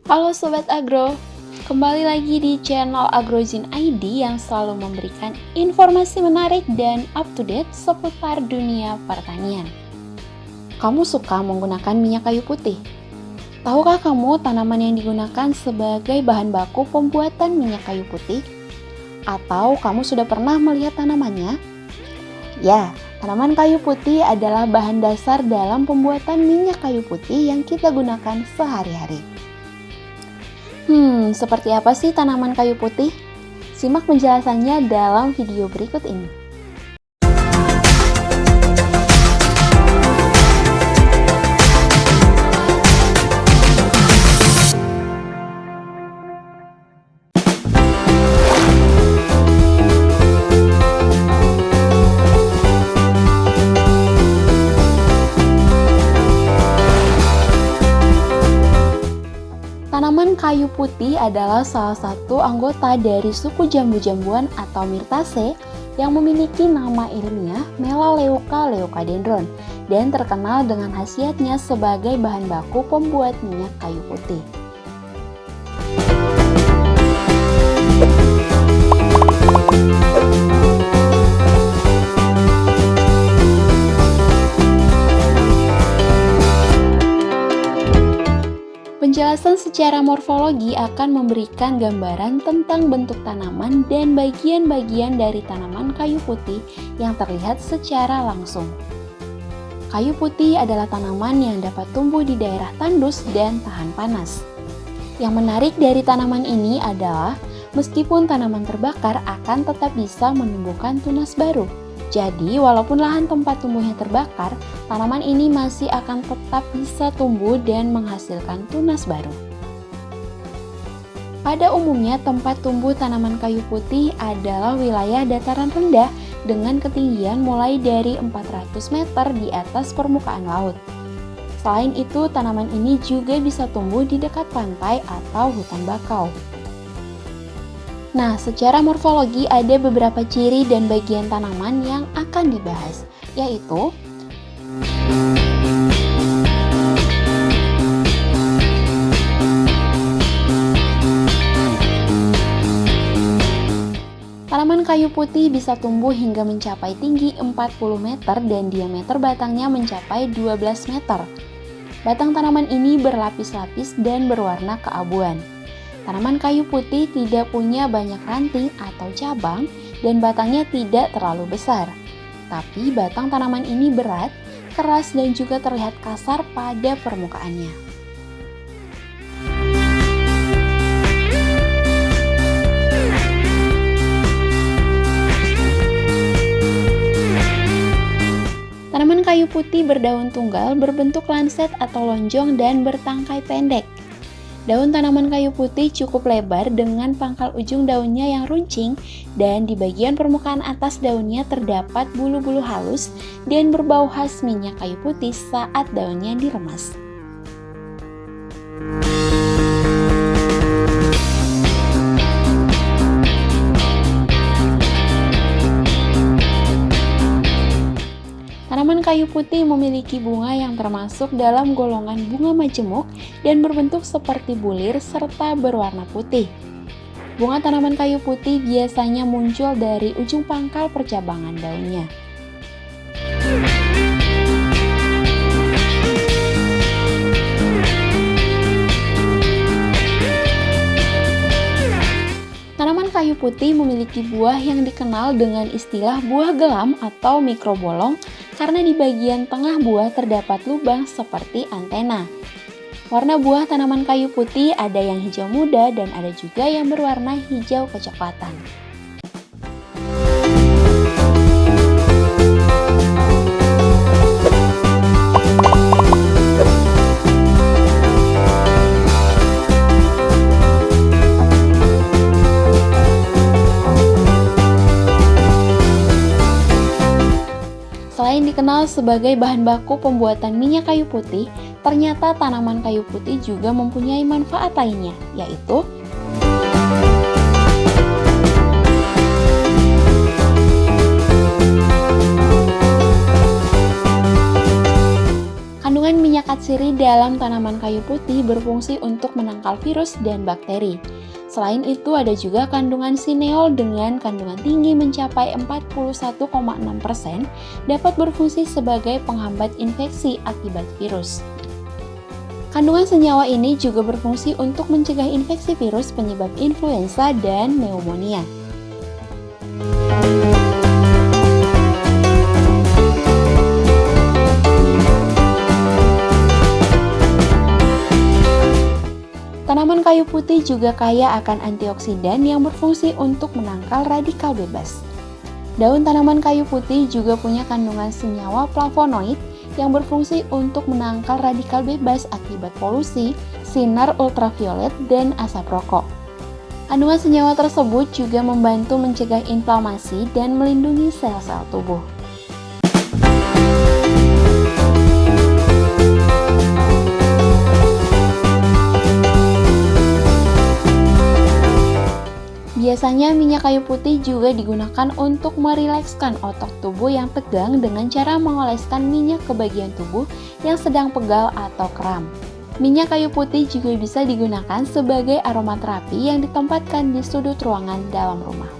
Halo Sobat Agro, kembali lagi di channel AgroZin ID yang selalu memberikan informasi menarik dan up to date seputar dunia pertanian. Kamu suka menggunakan minyak kayu putih? Tahukah kamu tanaman yang digunakan sebagai bahan baku pembuatan minyak kayu putih? Atau kamu sudah pernah melihat tanamannya? Ya, tanaman kayu putih adalah bahan dasar dalam pembuatan minyak kayu putih yang kita gunakan sehari-hari. Seperti apa sih tanaman kayu putih? Simak penjelasannya dalam video berikut ini. Tanaman kayu putih adalah salah satu anggota dari suku jambu-jambuan atau Myrtaceae yang memiliki nama ilmiah Melaleuca leucadendron dan terkenal dengan khasiatnya sebagai bahan baku pembuat minyak kayu putih. Penjelasan secara morfologi akan memberikan gambaran tentang bentuk tanaman dan bagian-bagian dari tanaman kayu putih yang terlihat secara langsung. Kayu putih adalah tanaman yang dapat tumbuh di daerah tandus dan tahan panas. Yang menarik dari tanaman ini adalah meskipun tanaman terbakar akan tetap bisa menumbuhkan tunas baru. Jadi, walaupun lahan tempat tumbuhnya terbakar, tanaman ini masih akan tetap bisa tumbuh dan menghasilkan tunas baru. Pada umumnya, tempat tumbuh tanaman kayu putih adalah wilayah dataran rendah dengan ketinggian mulai dari 400 meter di atas permukaan laut. Selain itu, tanaman ini juga bisa tumbuh di dekat pantai atau hutan bakau. Nah, secara morfologi ada beberapa ciri dan bagian tanaman yang akan dibahas, yaitu tanaman kayu putih bisa tumbuh hingga mencapai tinggi 40 meter dan diameter batangnya mencapai 12 meter. Batang tanaman ini berlapis-lapis dan berwarna keabuan. Tanaman kayu putih tidak punya banyak ranting atau cabang dan batangnya tidak terlalu besar. Tapi batang tanaman ini berat, keras dan juga terlihat kasar pada permukaannya. Tanaman kayu putih berdaun tunggal berbentuk lanset atau lonjong dan bertangkai pendek. Daun tanaman kayu putih cukup lebar dengan pangkal ujung daunnya yang runcing dan di bagian permukaan atas daunnya terdapat bulu-bulu halus dan berbau khas minyak kayu putih saat daunnya diremas. Tanaman kayu putih memiliki bunga yang termasuk dalam golongan bunga majemuk dan berbentuk seperti bulir serta berwarna putih. Bunga tanaman kayu putih biasanya muncul dari ujung pangkal percabangan daunnya. Tanaman kayu putih memiliki buah yang dikenal dengan istilah buah gelam atau mikrobolong karena di bagian tengah buah terdapat lubang seperti antena. Warna buah tanaman kayu putih ada yang hijau muda dan ada juga yang berwarna hijau kecoklatan. Selain dikenal sebagai bahan baku pembuatan minyak kayu putih, ternyata tanaman kayu putih juga mempunyai manfaat lainnya, yaitu Kandungan minyak atsiri dalam tanaman kayu putih berfungsi untuk menangkal virus dan bakteri. Selain itu, ada juga kandungan sineol dengan kandungan tinggi mencapai 41,6% dapat berfungsi sebagai penghambat infeksi akibat virus. Kandungan senyawa ini juga berfungsi untuk mencegah infeksi virus penyebab influenza dan pneumonia. Tanaman kayu putih juga kaya akan antioksidan yang berfungsi untuk menangkal radikal bebas. Daun tanaman kayu putih juga punya kandungan senyawa flavonoid yang berfungsi untuk menangkal radikal bebas akibat polusi, sinar ultraviolet, dan asap rokok. Kandungan senyawa tersebut juga membantu mencegah inflamasi dan melindungi sel-sel tubuh. Biasanya minyak kayu putih juga digunakan untuk merilekskan otot tubuh yang tegang dengan cara mengoleskan minyak ke bagian tubuh yang sedang pegal atau kram. Minyak kayu putih juga bisa digunakan sebagai aromaterapi yang ditempatkan di sudut ruangan dalam rumah.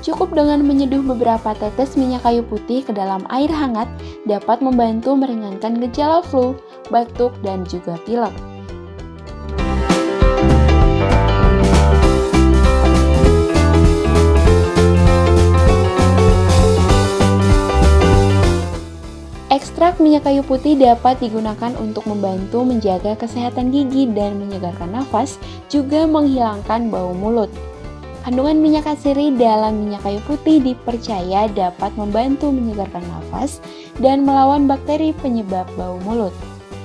Cukup dengan menyeduh beberapa tetes minyak kayu putih ke dalam air hangat dapat membantu meringankan gejala flu, batuk, dan juga pilek. Ekstrak minyak kayu putih dapat digunakan untuk membantu menjaga kesehatan gigi dan menyegarkan nafas, juga menghilangkan bau mulut. Kandungan minyak atsiri dalam minyak kayu putih dipercaya dapat membantu menyegarkan nafas dan melawan bakteri penyebab bau mulut.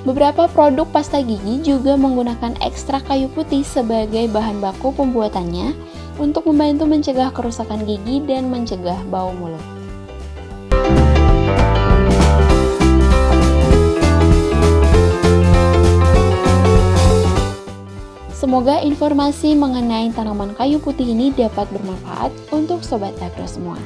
Beberapa produk pasta gigi juga menggunakan ekstrak kayu putih sebagai bahan baku pembuatannya untuk membantu mencegah kerusakan gigi dan mencegah bau mulut. Semoga informasi mengenai tanaman kayu putih ini dapat bermanfaat untuk Sobat Agro semua.